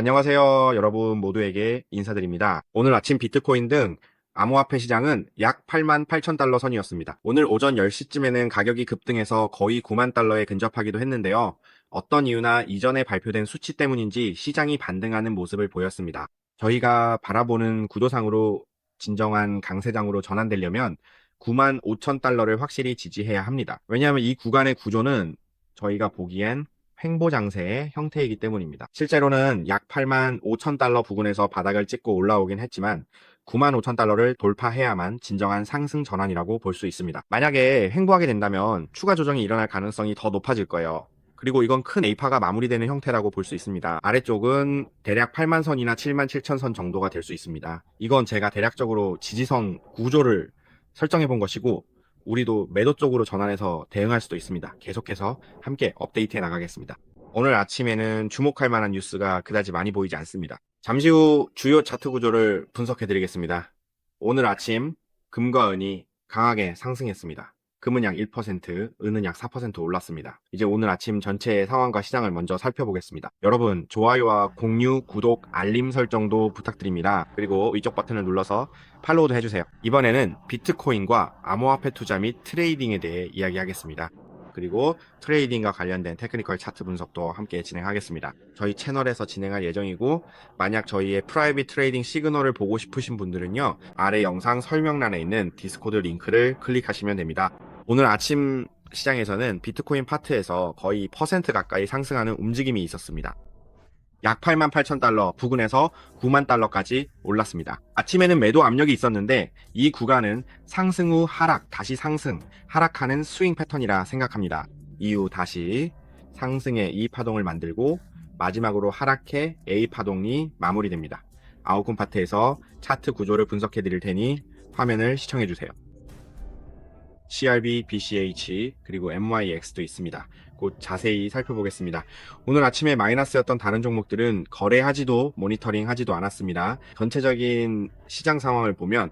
안녕하세요. 여러분 모두에게 인사드립니다. 오늘 아침 비트코인 등 암호화폐 시장은 약 88,000달러 선이었습니다. 오늘 오전 10시쯤에는 가격이 급등해서 거의 9만 달러에 근접하기도 했는데요. 어떤 이유나 이전에 발표된 수치 때문인지 시장이 반등하는 모습을 보였습니다. 저희가 바라보는 구도상으로 진정한 강세장으로 전환되려면 9만 5천 달러를 확실히 지지해야 합니다. 왜냐하면 이 구간의 구조는 저희가 보기엔 횡보 장세의 형태이기 때문입니다. 실제로는 약 8만 5천 달러 부근에서 바닥을 찍고 올라오긴 했지만 9만 5천 달러를 돌파해야만 진정한 상승 전환이라고 볼 수 있습니다. 만약에 횡보하게 된다면 추가 조정이 일어날 가능성이 더 높아질 거예요. 그리고 이건 큰 A파가 마무리되는 형태라고 볼 수 있습니다. 아래쪽은 대략 8만 선이나 7만 7천 선 정도가 될 수 있습니다. 이건 제가 대략적으로 지지선 구조를 설정해 본 것이고 우리도 매도 쪽으로 전환해서 대응할 수도 있습니다. 계속해서 함께 업데이트해 나가겠습니다. 오늘 아침에는 주목할 만한 뉴스가 그다지 많이 보이지 않습니다. 잠시 후 주요 차트 구조를 분석해 드리겠습니다. 오늘 아침 금과 은이 강하게 상승했습니다. 금은 약 1%, 은은 약 4% 올랐습니다. 이제 오늘 아침 전체의 상황과 시장을 먼저 살펴보겠습니다. 여러분, 좋아요와 공유, 구독, 알림 설정도 부탁드립니다. 그리고 위쪽 버튼을 눌러서 팔로우도 해주세요. 이번에는 비트코인과 암호화폐 투자 및 트레이딩에 대해 이야기하겠습니다. 그리고 트레이딩과 관련된 테크니컬 차트 분석도 함께 진행하겠습니다. 저희 채널에서 진행할 예정이고 만약 저희의 프라이빗 트레이딩 시그널을 보고 싶으신 분들은요, 아래 영상 설명란에 있는 디스코드 링크를 클릭하시면 됩니다. 오늘 아침 시장에서는 비트코인 파트에서 거의 퍼센트 가까이 상승하는 움직임이 있었습니다. 약 8만 8천 달러 부근에서 9만 달러까지 올랐습니다. 아침에는 매도 압력이 있었는데 이 구간은 상승 후 하락, 다시 상승, 하락하는 스윙 패턴이라 생각합니다. 이후 다시 상승의 E 파동을 만들고 마지막으로 하락해 A 파동이 마무리됩니다. 아웃컴 파트에서 차트 구조를 분석해 드릴 테니 화면을 시청해 주세요. CRB, BCH, 그리고 MYX도 있습니다. 곧 자세히 살펴보겠습니다. 오늘 아침에 마이너스였던 다른 종목들은 거래하지도 모니터링 하지도 않았습니다. 전체적인 시장 상황을 보면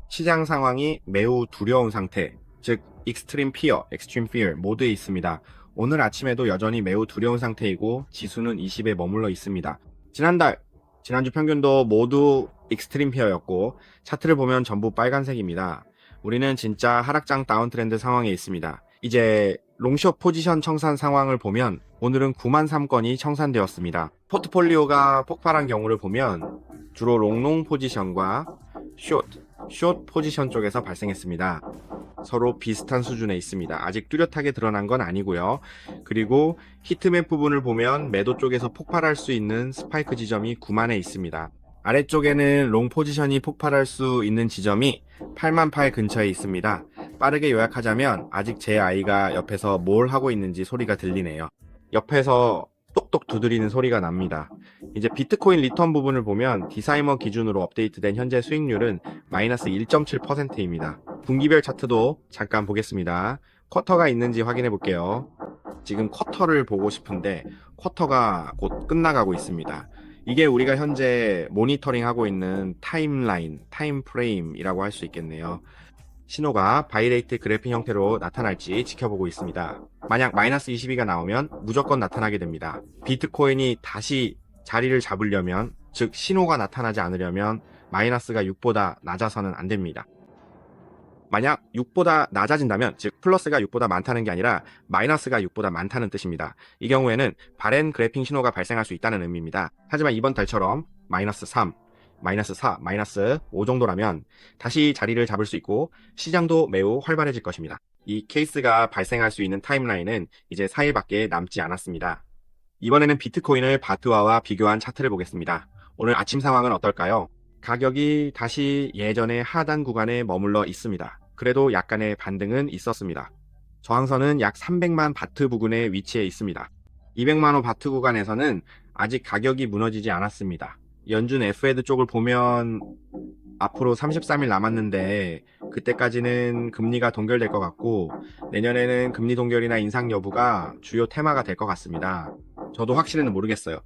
시장 상황이 매우 두려운 상태, 즉 Extreme Fear 모두에 있습니다. 오늘 아침에도 여전히 매우 두려운 상태이고 지수는 20에 머물러 있습니다. 지난주 평균도 모두 Extreme Fear였고 차트를 보면 전부 빨간색입니다. 우리는 진짜 하락장 다운트렌드 상황에 있습니다. 이제 롱숏 포지션 청산 상황을 보면 오늘은 9만 3건이 청산되었습니다. 포트폴리오가 폭발한 경우를 보면 주로 롱롱 포지션과 숏 포지션 쪽에서 발생했습니다. 서로 비슷한 수준에 있습니다. 아직 뚜렷하게 드러난 건 아니고요. 그리고 히트맵 부분을 보면 매도 쪽에서 폭발할 수 있는 스파이크 지점이 9만에 있습니다. 아래쪽에는 롱 포지션이 폭발할 수 있는 지점이 8만 8 근처에 있습니다. 빠르게 요약하자면 아직 제 아이가 옆에서 뭘 하고 있는지 소리가 들리네요. 옆에서 똑똑 두드리는 소리가 납니다. 이제 비트코인 리턴 부분을 보면 디사이머 기준으로 업데이트된 현재 수익률은 마이너스 1.7%입니다. 분기별 차트도 잠깐 보겠습니다. 쿼터가 있는지 확인해 볼게요. 지금 쿼터를 보고 싶은데 쿼터가 곧 끝나가고 있습니다. 이게 우리가 현재 모니터링 하고 있는 타임라인, 타임프레임이라고 할 수 있겠네요. 신호가 바이레이트 그래프 형태로 나타날지 지켜보고 있습니다. 만약 마이너스 22가 나오면 무조건 나타나게 됩니다. 비트코인이 다시 자리를 잡으려면, 즉 신호가 나타나지 않으려면 마이너스가 6보다 낮아서는 안 됩니다. 만약 6보다 낮아진다면, 즉 플러스가 6보다 많다는 게 아니라 마이너스가 6보다 많다는 뜻입니다. 이 경우에는 바렌 그래핑 신호가 발생할 수 있다는 의미입니다. 하지만 이번 달처럼 마이너스 3, 마이너스 4, 마이너스 5 정도라면 다시 자리를 잡을 수 있고 시장도 매우 활발해질 것입니다. 이 케이스가 발생할 수 있는 타임라인은 이제 4일밖에 남지 않았습니다. 이번에는 비트코인을 바트와와 비교한 차트를 보겠습니다. 오늘 아침 상황은 어떨까요? 가격이 다시 예전의 하단 구간에 머물러 있습니다. 그래도 약간의 반등은 있었습니다. 저항선은 약 300만 바트 부근에 위치해 있습니다. 200만 원 바트 구간에서는 아직 가격이 무너지지 않았습니다. 연준 FED 쪽을 보면 앞으로 33일 남았는데 그때까지는 금리가 동결될 것 같고 내년에는 금리 동결이나 인상 여부가 주요 테마가 될 것 같습니다. 저도 확실히는 모르겠어요.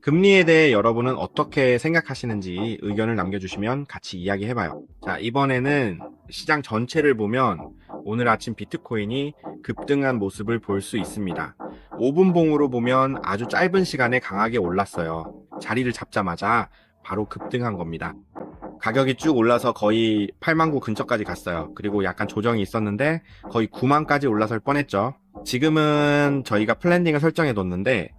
금리에 대해 여러분은 어떻게 생각하시는지 의견을 남겨주시면 같이 이야기해봐요. 자, 이번에는 시장 전체를 보면 오늘 아침 비트코인이 급등한 모습을 볼 수 있습니다. 5분봉으로 보면 아주 짧은 시간에 강하게 올랐어요. 자리를 잡자마자 바로 급등한 겁니다. 가격이 쭉 올라서 거의 8만 구 근처까지 갔어요. 그리고 약간 조정이 있었는데 거의 9만까지 올라설 뻔했죠. 지금은 저희가 플랜딩을 설정해 뒀는데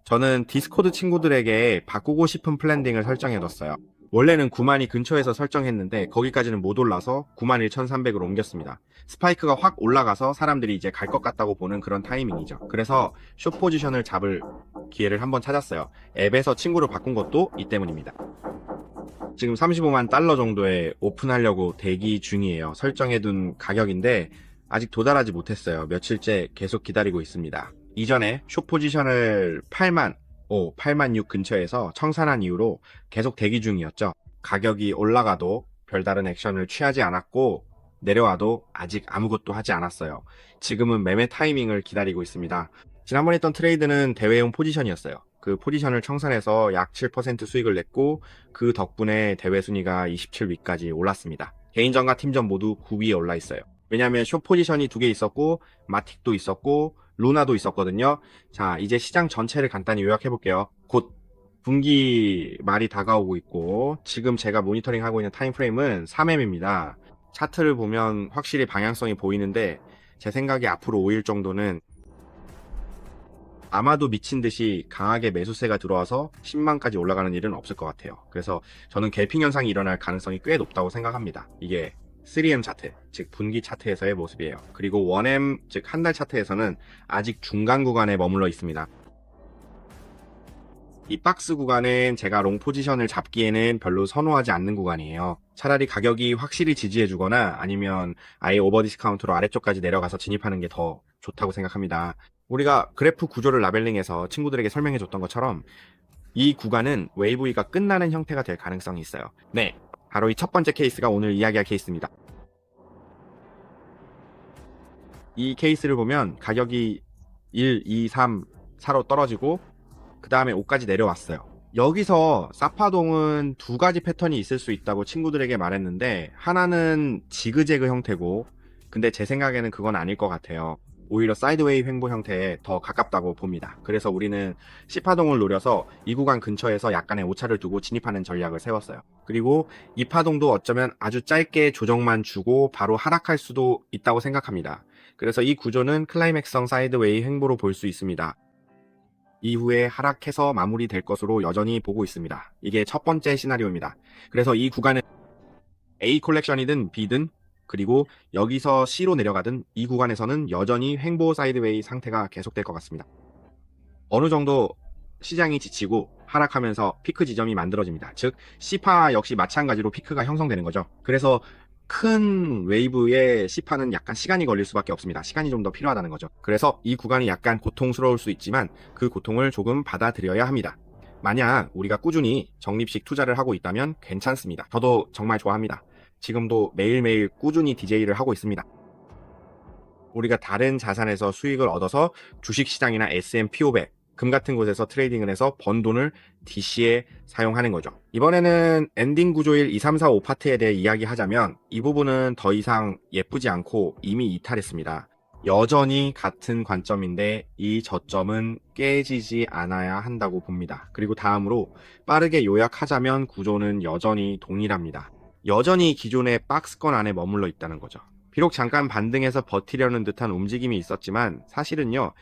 저는 디스코드 친구들에게 바꾸고 싶은 플랜딩을 설정해 뒀어요. 원래는 9만이 근처에서 설정했는데 거기까지는 못 올라서 91,300으로 옮겼습니다. 스파이크가 확 올라가서 사람들이 이제 갈 것 같다고 보는 그런 타이밍이죠. 그래서 숏 포지션을 잡을 기회를 한번 찾았어요. 앱에서 친구를 바꾼 것도 이 때문입니다. 지금 35만 달러 정도에 오픈하려고 대기 중이에요. 설정해둔 가격인데 아직 도달하지 못했어요. 며칠째 계속 기다리고 있습니다. 이전에 숏 포지션을 8만 5, 8만 6 근처에서 청산한 이후로 계속 대기 중이었죠. 가격이 올라가도 별다른 액션을 취하지 않았고 내려와도 아직 아무것도 하지 않았어요. 지금은 매매 타이밍을 기다리고 있습니다. 지난번에 했던 트레이드는 대회용 포지션이었어요. 그 포지션을 청산해서 약 7% 수익을 냈고 그 덕분에 대회 순위가 27위까지 올랐습니다. 개인전과 팀전 모두 9위에 올라 있어요. 왜냐하면 숏 포지션이 2개 있었고 마틱도 있었고 루나도 있었거든요. 자, 이제 시장 전체를 간단히 요약해 볼게요. 곧 분기 말이 다가오고 있고 지금 제가 모니터링하고 있는 타임프레임은 3M입니다. 차트를 보면 확실히 방향성이 보이는데 제 생각에 앞으로 5일 정도는 아마도 미친 듯이 강하게 매수세가 들어와서 10만까지 올라가는 일은 없을 것 같아요. 그래서 저는 갭핑 현상이 일어날 가능성이 꽤 높다고 생각합니다. 이게 3M 차트, 즉 분기 차트에서의 모습이에요. 그리고 1M, 즉 한 달 차트에서는 아직 중간 구간에 머물러 있습니다. 이 박스 구간은 제가 롱 포지션을 잡기에는 별로 선호하지 않는 구간이에요. 차라리 가격이 확실히 지지해주거나 아니면 아예 오버 디스카운트로 아래쪽까지 내려가서 진입하는 게 더 좋다고 생각합니다. 우리가 그래프 구조를 라벨링해서 친구들에게 설명해 줬던 것처럼 이 구간은 웨이브 E가 끝나는 형태가 될 가능성이 있어요. 네, 바로 이 첫 번째 케이스가 오늘 이야기할 케이스입니다. 이 케이스를 보면 가격이 1, 2, 3, 4로 떨어지고 그 다음에 5까지 내려왔어요. 여기서 사파동은 두 가지 패턴이 있을 수 있다고 친구들에게 말했는데 하나는 지그재그 형태고 근데 제 생각에는 그건 아닐 것 같아요. 오히려 사이드웨이 횡보 형태에 더 가깝다고 봅니다. 그래서 우리는 C파동을 노려서 이 구간 근처에서 약간의 오차를 두고 진입하는 전략을 세웠어요. 그리고 이 파동도 어쩌면 아주 짧게 조정만 주고 바로 하락할 수도 있다고 생각합니다. 그래서 이 구조는 클라이맥스성 사이드웨이 횡보로 볼 수 있습니다. 이후에 하락해서 마무리될 것으로 여전히 보고 있습니다. 이게 첫 번째 시나리오입니다. 그래서 이 구간은 A 콜렉션이든 B든 그리고 여기서 C로 내려가든 이 구간에서는 여전히 횡보 사이드웨이 상태가 계속될 것 같습니다. 어느 정도 시장이 지치고 하락하면서 피크 지점이 만들어집니다. 즉 C파 역시 마찬가지로 피크가 형성되는 거죠. 그래서 큰 웨이브의 C파는 약간 시간이 걸릴 수밖에 없습니다. 시간이 좀 더 필요하다는 거죠. 그래서 이 구간이 약간 고통스러울 수 있지만 그 고통을 조금 받아들여야 합니다. 만약 우리가 꾸준히 적립식 투자를 하고 있다면 괜찮습니다. 저도 정말 좋아합니다. 지금도 매일매일 꾸준히 DJ를 하고 있습니다. 우리가 다른 자산에서 수익을 얻어서 주식시장이나 S&P 500, 금 같은 곳에서 트레이딩을 해서 번 돈을 DC에 사용하는 거죠. 이번에는 엔딩 구조일 2, 3, 4, 5 파트에 대해 이야기하자면 이 부분은 더 이상 예쁘지 않고 이미 이탈했습니다. 여전히 같은 관점인데 이 저점은 깨지지 않아야 한다고 봅니다. 그리고 다음으로 빠르게 요약하자면 구조는 여전히 동일합니다. 여전히 기존의 박스권 안에 머물러 있다는 거죠. 비록 잠깐 반등해서 버티려는 듯한 움직임이 있었지만 사실은요.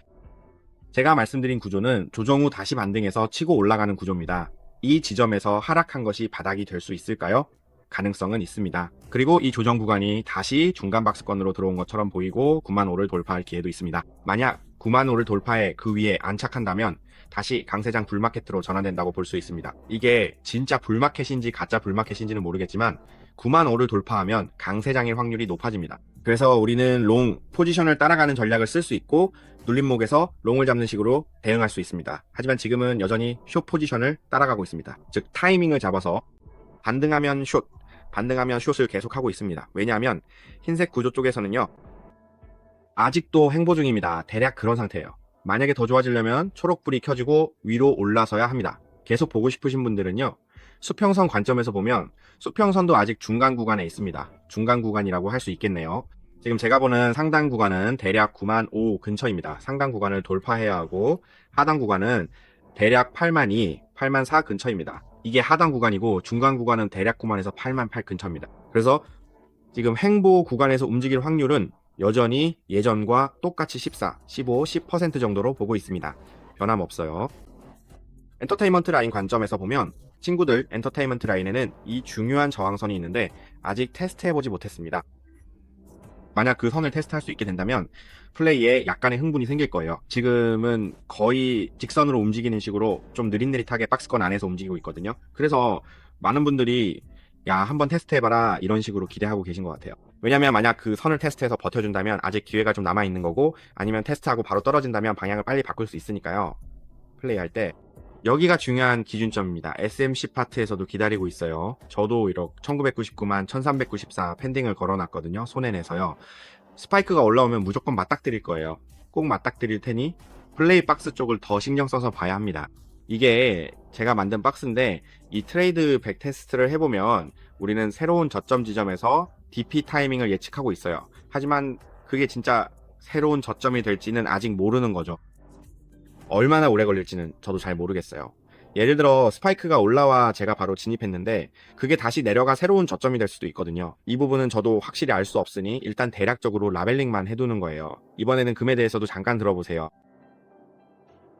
제가 말씀드린 구조는 조정 후 다시 반등해서 치고 올라가는 구조입니다. 이 지점에서 하락한 것이 바닥이 될 수 있을까요? 가능성은 있습니다. 그리고 이 조정 구간이 다시 중간 박스권으로 들어온 것처럼 보이고 95,000을 돌파할 기회도 있습니다. 만약 95,000을 돌파해 그 위에 안착한다면 다시 강세장 불마켓으로 전환된다고 볼 수 있습니다. 이게 진짜 불마켓인지 가짜 불마켓인지는 모르겠지만 95,000을 돌파하면 강세장일 확률이 높아집니다. 그래서 우리는 롱 포지션을 따라가는 전략을 쓸 수 있고 눌림목에서 롱을 잡는 식으로 대응할 수 있습니다. 하지만 지금은 여전히 숏 포지션을 따라가고 있습니다. 즉 타이밍을 잡아서 반등하면 숏, 반등하면 숏을 계속하고 있습니다. 왜냐하면 흰색 구조 쪽에서는요. 아직도 횡보 중입니다. 대략 그런 상태예요. 만약에 더 좋아지려면 초록불이 켜지고 위로 올라서야 합니다. 계속 보고 싶으신 분들은요. 수평선 관점에서 보면 수평선도 아직 중간 구간에 있습니다. 중간 구간이라고 할 수 있겠네요. 지금 제가 보는 상단 구간은 대략 9만 5 근처입니다. 상단 구간을 돌파해야 하고 하단 구간은 대략 8만 2, 8만 4 근처입니다. 이게 하단 구간이고 중간 구간은 대략 9만에서 8만 8 근처입니다. 그래서 지금 횡보 구간에서 움직일 확률은 여전히 예전과 똑같이 14, 15, 10% 정도로 보고 있습니다. 변함없어요. 엔터테인먼트 라인 관점에서 보면 친구들 엔터테인먼트 라인에는 이 중요한 저항선이 있는데 아직 테스트해보지 못했습니다. 만약 그 선을 테스트할 수 있게 된다면 플레이에 약간의 흥분이 생길 거예요. 지금은 거의 직선으로 움직이는 식으로 좀 느릿느릿하게 박스권 안에서 움직이고 있거든요. 그래서 많은 분들이 야, 한번 테스트해봐라 이런 식으로 기대하고 계신 것 같아요. 왜냐면 만약 그 선을 테스트해서 버텨준다면 아직 기회가 좀 남아있는 거고, 아니면 테스트하고 바로 떨어진다면 방향을 빨리 바꿀 수 있으니까요. 플레이할 때 여기가 중요한 기준점입니다. SMC 파트에서도 기다리고 있어요. 저도 이렇게 1999만 1394 펜딩을 걸어놨거든요. 손에 내서요. 스파이크가 올라오면 무조건 맞닥뜨릴 거예요. 꼭 맞닥뜨릴 테니 플레이 박스 쪽을 더 신경 써서 봐야 합니다. 이게 제가 만든 박스인데 이 트레이드 백 테스트를 해보면 우리는 새로운 저점 지점에서 DP 타이밍을 예측하고 있어요. 하지만 그게 진짜 새로운 저점이 될지는 아직 모르는 거죠. 얼마나 오래 걸릴지는 저도 잘 모르겠어요. 예를 들어 스파이크가 올라와 제가 바로 진입했는데 그게 다시 내려가 새로운 저점이 될 수도 있거든요. 이 부분은 저도 확실히 알 수 없으니 일단 대략적으로 라벨링만 해두는 거예요. 이번에는 금에 대해서도 잠깐 들어보세요.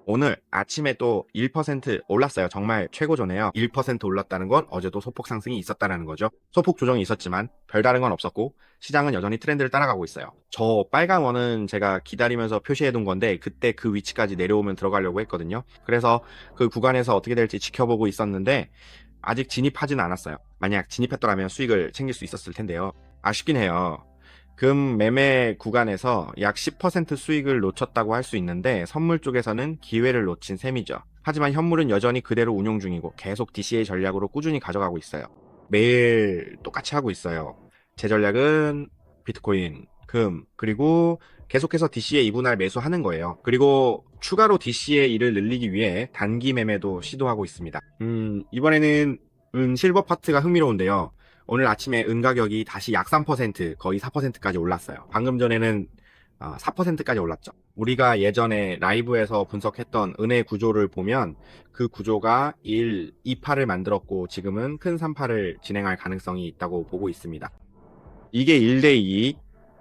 오늘 아침에 또 1% 올랐어요. 정말 최고조네요. 1% 올랐다는 건 어제도 소폭 상승이 있었다는 거죠. 소폭 조정이 있었지만 별다른 건 없었고 시장은 여전히 트렌드를 따라가고 있어요. 저 빨간 원은 제가 기다리면서 표시해 둔 건데 그때 그 위치까지 내려오면 들어가려고 했거든요. 그래서 그 구간에서 어떻게 될지 지켜보고 있었는데 아직 진입하진 않았어요. 만약 진입했더라면 수익을 챙길 수 있었을 텐데요. 아쉽긴 해요. 금 매매 구간에서 약 10% 수익을 놓쳤다고 할 수 있는데 선물 쪽에서는 기회를 놓친 셈이죠. 하지만 현물은 여전히 그대로 운용 중이고 계속 DCA 전략으로 꾸준히 가져가고 있어요. 매일 똑같이 하고 있어요. 제 전략은 비트코인, 금, 그리고 계속해서 DCA 2분할 매수하는 거예요. 그리고 추가로 DCA를 늘리기 위해 단기 매매도 시도하고 있습니다. 이번에는 실버 파트가 흥미로운데요. 오늘 아침에 은 가격이 다시 약 3%, 거의 4%까지 올랐어요. 방금 전에는 4%까지 올랐죠. 우리가 예전에 라이브에서 분석했던 은의 구조를 보면 그 구조가 1, 2파를 만들었고 지금은 큰 3파를 진행할 가능성이 있다고 보고 있습니다. 이게 1대2,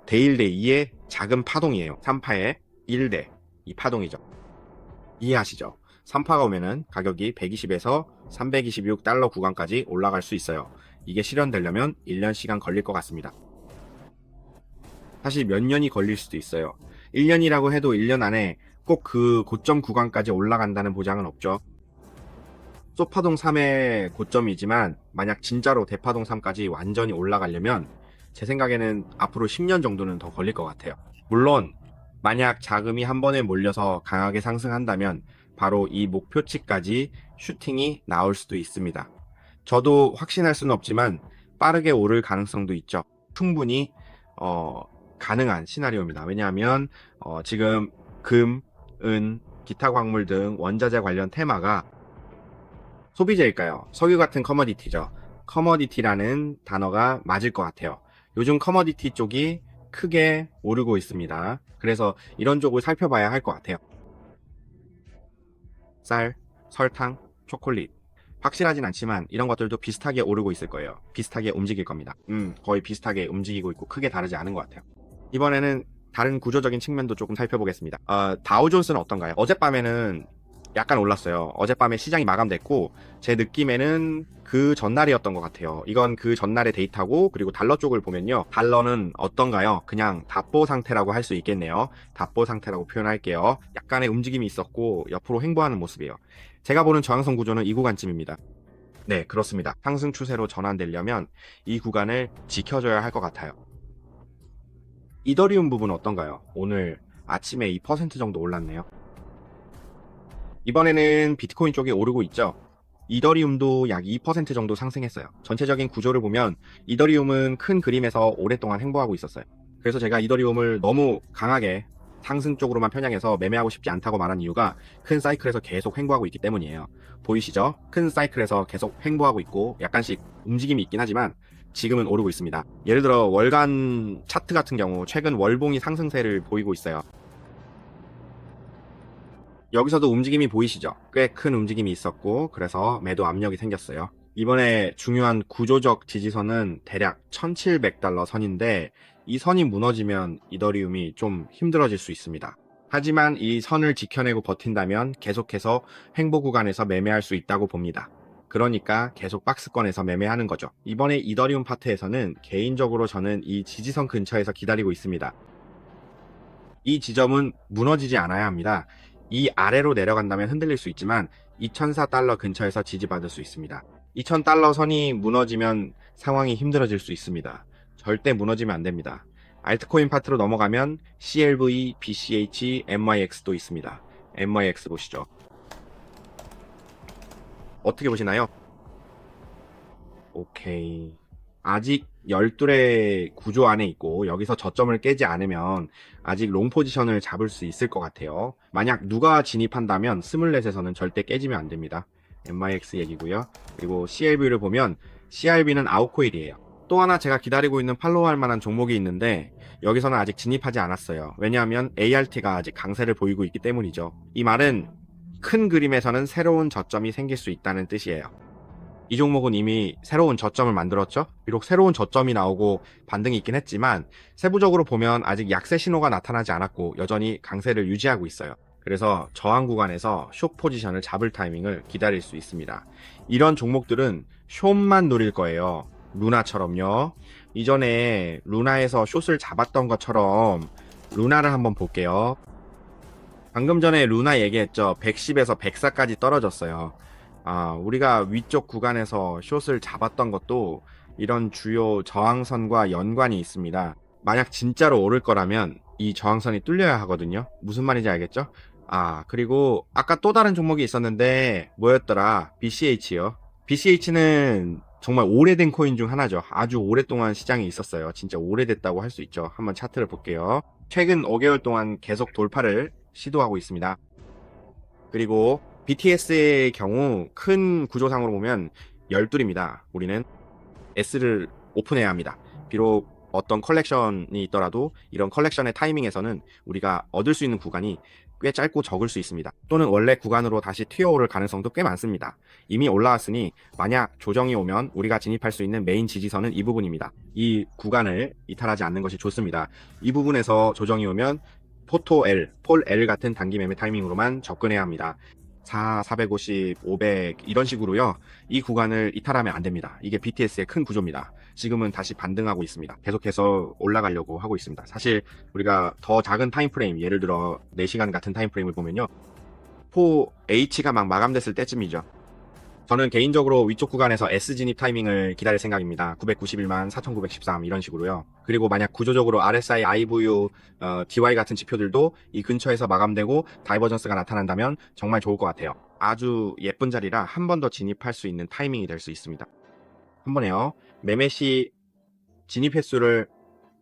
대1대2의 작은 파동이에요. 3파의 1대 2 파동이죠. 이해하시죠? 3파가 오면은 가격이 120에서 326달러 구간까지 올라갈 수 있어요. 이게 실현되려면 1년 시간 걸릴 것 같습니다. 사실 몇 년이 걸릴 수도 있어요. 1년이라고 해도 1년 안에 꼭 그 고점 구간까지 올라간다는 보장은 없죠. 소파동 3의 고점이지만 만약 진짜로 대파동 3까지 완전히 올라가려면 제 생각에는 앞으로 10년 정도는 더 걸릴 것 같아요. 물론 만약 자금이 한 번에 몰려서 강하게 상승한다면 바로 이 목표치까지 슈팅이 나올 수도 있습니다. 저도 확신할 수는 없지만 빠르게 오를 가능성도 있죠. 충분히 가능한 시나리오입니다. 왜냐하면 지금 금, 은, 기타 광물 등 원자재 관련 테마가 소비재일까요? 석유 같은 커머디티죠. 커머디티라는 단어가 맞을 것 같아요. 요즘 커머디티 쪽이 크게 오르고 있습니다. 그래서 이런 쪽을 살펴봐야 할 것 같아요. 쌀, 설탕, 초콜릿. 확실하진 않지만 이런 것들도 비슷하게 오르고 있을 거예요. 비슷하게 움직일 겁니다. 거의 비슷하게 움직이고 있고 크게 다르지 않은 것 같아요. 이번에는 다른 구조적인 측면도 조금 살펴보겠습니다. 다우존스는 어떤가요? 어젯밤에는 약간 올랐어요. 어젯밤에 시장이 마감됐고 제 느낌에는 그 전날이었던 것 같아요. 이건 그 전날의 데이터고 그리고 달러 쪽을 보면요. 달러는 어떤가요? 그냥 답보 상태라고 할 수 있겠네요. 답보 상태라고 표현할게요. 약간의 움직임이 있었고 옆으로 횡보하는 모습이에요. 제가 보는 저항선 구조는 이 구간쯤입니다. 네, 그렇습니다. 상승 추세로 전환되려면 이 구간을 지켜줘야 할 것 같아요. 이더리움 부분은 어떤가요? 오늘 아침에 2% 정도 올랐네요. 이번에는 비트코인 쪽이 오르고 있죠. 이더리움도 약 2% 정도 상승했어요. 전체적인 구조를 보면 이더리움은 큰 그림에서 오랫동안 횡보하고 있었어요. 그래서 제가 이더리움을 너무 강하게 상승 쪽으로만 편향해서 매매하고 싶지 않다고 말한 이유가 큰 사이클에서 계속 횡보하고 있기 때문이에요. 보이시죠? 큰 사이클에서 계속 횡보하고 있고 약간씩 움직임이 있긴 하지만 지금은 오르고 있습니다. 예를 들어 월간 차트 같은 경우 최근 월봉이 상승세를 보이고 있어요. 여기서도 움직임이 보이시죠? 꽤 큰 움직임이 있었고 그래서 매도 압력이 생겼어요. 이번에 중요한 구조적 지지선은 대략 1700달러 선인데 이 선이 무너지면 이더리움이 좀 힘들어질 수 있습니다. 하지만 이 선을 지켜내고 버틴다면 계속해서 횡보 구간에서 매매할 수 있다고 봅니다. 그러니까 계속 박스권에서 매매하는 거죠. 이번에 이더리움 파트에서는 개인적으로 저는 이 지지선 근처에서 기다리고 있습니다. 이 지점은 무너지지 않아야 합니다. 이 아래로 내려간다면 흔들릴 수 있지만 2004달러 근처에서 지지받을 수 있습니다. 2000달러 선이 무너지면 상황이 힘들어질 수 있습니다. 절대 무너지면 안 됩니다. 알트코인 파트로 넘어가면 CLV, BCH, MYX도 있습니다. MYX 보시죠. 어떻게 보시나요? 오케이. 아직 12의 구조 안에 있고 여기서 저점을 깨지 않으면 아직 롱 포지션을 잡을 수 있을 것 같아요. 만약 누가 진입한다면 스물넷에서는 절대 깨지면 안 됩니다. MIX 얘기고요. 그리고 CLV를 보면 CRB는 아웃코일이에요. 또 하나 제가 기다리고 있는 팔로우할 만한 종목이 있는데 여기서는 아직 진입하지 않았어요. 왜냐하면 ART가 아직 강세를 보이고 있기 때문이죠. 이 말은 큰 그림에서는 새로운 저점이 생길 수 있다는 뜻이에요. 이 종목은 이미 새로운 저점을 만들었죠. 비록 새로운 저점이 나오고 반등이 있긴 했지만 세부적으로 보면 아직 약세 신호가 나타나지 않았고 여전히 강세를 유지하고 있어요. 그래서 저항 구간에서 숏 포지션을 잡을 타이밍을 기다릴 수 있습니다. 이런 종목들은 숏만 노릴 거예요. 루나처럼요. 이전에 루나에서 숏을 잡았던 것처럼 루나를 한번 볼게요. 방금 전에 루나 얘기했죠. 110에서 104까지 떨어졌어요. 우리가 위쪽 구간에서 숏을 잡았던 것도 이런 주요 저항선과 연관이 있습니다. 만약 진짜로 오를 거라면 이 저항선이 뚫려야 하거든요. 무슨 말인지 알겠죠? 그리고 아까 또 다른 종목이 있었는데 뭐였더라? BCH요. BCH는 정말 오래된 코인 중 하나죠. 아주 오랫동안 시장에 있었어요. 진짜 오래됐다고 할 수 있죠. 한번 차트를 볼게요. 최근 5개월 동안 계속 돌파를 시도하고 있습니다. 그리고 BTS의 경우 큰 구조상으로 보면 12입니다. 우리는 S를 오픈해야 합니다. 비록 어떤 컬렉션이 있더라도 이런 컬렉션의 타이밍에서는 우리가 얻을 수 있는 구간이 꽤 짧고 적을 수 있습니다. 또는 원래 구간으로 다시 튀어오를 가능성도 꽤 많습니다. 이미 올라왔으니 만약 조정이 오면 우리가 진입할 수 있는 메인 지지선은 이 부분입니다. 이 구간을 이탈하지 않는 것이 좋습니다. 이 부분에서 조정이 오면 포토 L, 폴 L 같은 단기 매매 타이밍으로만 접근해야 합니다. 4, 450, 500 이런 식으로요. 이 구간을 이탈하면 안 됩니다. 이게 BTS의 큰 구조입니다. 지금은 다시 반등하고 있습니다. 계속해서 올라가려고 하고 있습니다. 사실 우리가 더 작은 타임프레임, 예를 들어 4시간 같은 타임프레임을 보면요. 4H가 막 마감됐을 때쯤이죠. 저는 개인적으로 위쪽 구간에서 S 진입 타이밍을 기다릴 생각입니다. 991만 4913 이런 식으로요. 그리고 만약 구조적으로 RSI, IVU, DY 같은 지표들도 이 근처에서 마감되고 다이버전스가 나타난다면 정말 좋을 것 같아요. 아주 예쁜 자리라 한 번 더 진입할 수 있는 타이밍이 될 수 있습니다. 한 번에요. 매매 시 진입 횟수를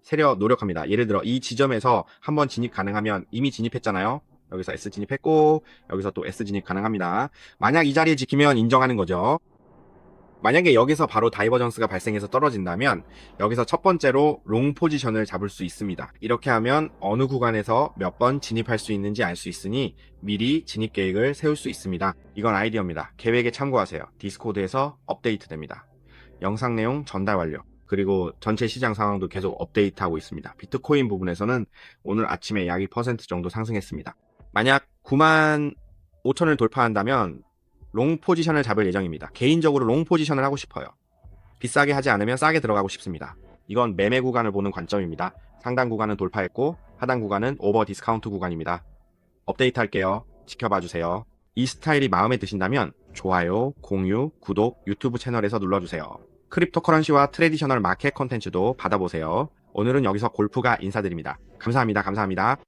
세려 노력합니다. 예를 들어 이 지점에서 한번 진입 가능하면 이미 진입했잖아요. 여기서 S 진입했고 여기서 또 S 진입 가능합니다. 만약 이 자리에 지키면 인정하는 거죠. 만약에 여기서 바로 다이버전스가 발생해서 떨어진다면 여기서 첫 번째로 롱 포지션을 잡을 수 있습니다. 이렇게 하면 어느 구간에서 몇 번 진입할 수 있는지 알 수 있으니 미리 진입 계획을 세울 수 있습니다. 이건 아이디어입니다. 계획에 참고하세요. 디스코드에서 업데이트됩니다. 영상 내용 전달 완료. 그리고 전체 시장 상황도 계속 업데이트하고 있습니다. 비트코인 부분에서는 오늘 아침에 약 2% 정도 상승했습니다. 만약 9만 5천을 돌파한다면 롱 포지션을 잡을 예정입니다. 개인적으로 롱 포지션을 하고 싶어요. 비싸게 하지 않으면 싸게 들어가고 싶습니다. 이건 매매 구간을 보는 관점입니다. 상단 구간은 돌파했고 하단 구간은 오버 디스카운트 구간입니다. 업데이트 할게요. 지켜봐 주세요. 이 스타일이 마음에 드신다면 좋아요, 공유, 구독, 유튜브 채널에서 눌러주세요. 크립토커런시와 트레디셔널 마켓 콘텐츠도 받아보세요. 오늘은 여기서 골프가 인사드립니다. 감사합니다. 감사합니다.